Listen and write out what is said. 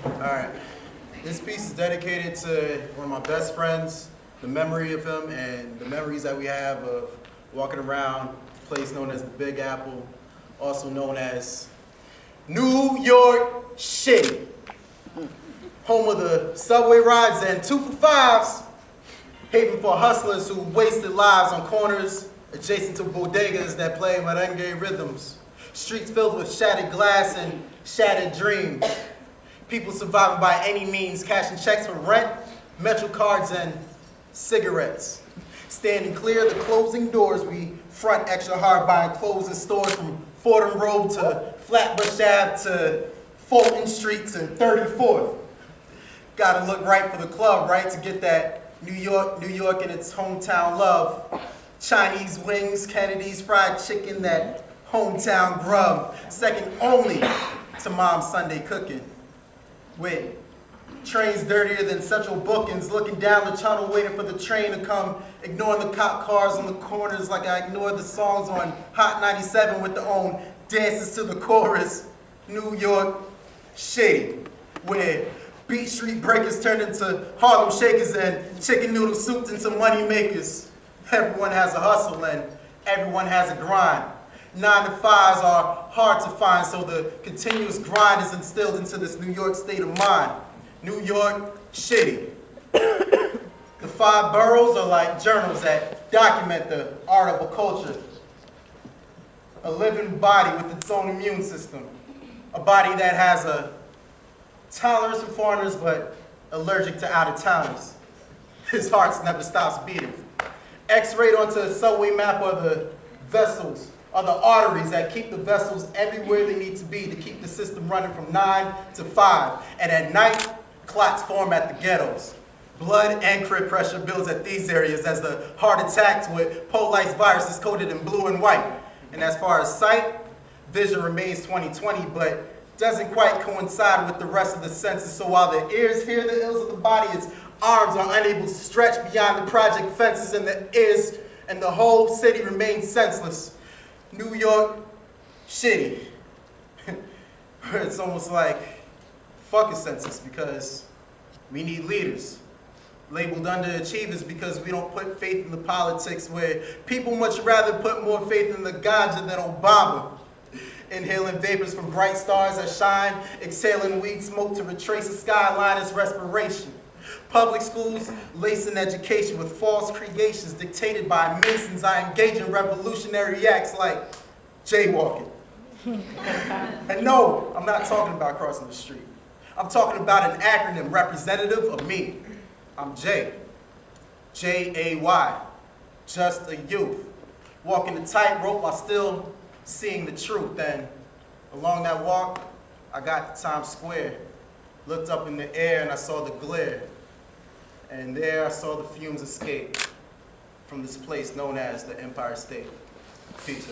Alright. This piece is dedicated to one of my best friends, the memory of him and the memories that we have of walking around a place known as the Big Apple, also known as New York City. Home of the subway rides and 2 for $5s, haven for hustlers who wasted lives on corners adjacent to bodegas that play merengue rhythms. Streets filled with shattered glass and shattered dreams. People surviving by any means, cashing checks for rent, Metro cards, and cigarettes. Standing clear of the closing doors, we front extra hard buying clothes in stores from Fordham Road to Flatbush Ave to Fulton Street to 34th. Gotta look right for the club, right, to get that New York and its hometown love. Chinese wings, Kennedy's fried chicken, that hometown grub, second only to Mom's Sunday cooking. With trains dirtier than central bookings, looking down the tunnel waiting for the train to come, ignoring the cop cars on the corners like I ignored the songs on Hot 97 with their own dances to the chorus. New York City, where Beach Street breakers turned into Harlem shakers and chicken noodle soups into money makers. Everyone has a hustle and everyone has a grind. 9 to 5s are hard to find, so the continuous grind is instilled into this New York state of mind. New York City. The 5 boroughs are like journals that document the art of a culture. A living body with its own immune system. A body that has a tolerance for foreigners, but allergic to out-of-towners. His heart never stops beating. X-rayed onto a subway map are the vessels, are the arteries that keep the vessels everywhere they need to be to keep the system running from 9 to 5. And at night, clots form at the ghettos. Blood and crib pressure builds at these areas as the heart attacks with Police viruses coated in blue and white. And as far as sight, vision remains 20/20, but doesn't quite coincide with the rest of the senses. So while the ears hear the ills of the body, its arms are unable to stretch beyond the project fences, and the ears and the whole city remains senseless. New York City. It's almost like fuck a census because we need leaders. Labeled underachievers because we don't put faith in the politics, where people much rather put more faith in the ganja than Obama. Inhaling vapors from bright stars that shine, exhaling weed smoke to retrace a skyline as respiration. Public schools lacing education with false creations dictated by Masons. I engage in revolutionary acts like jaywalking. And no, I'm not talking about crossing the street. I'm talking about an acronym representative of me. I'm Jay. J-A-Y. Just a youth. Walking the tightrope while still seeing the truth. And along that walk, I got to Times Square. Looked up in the air and I saw the glare. And there I saw the fumes escape from this place known as the Empire State. Peace.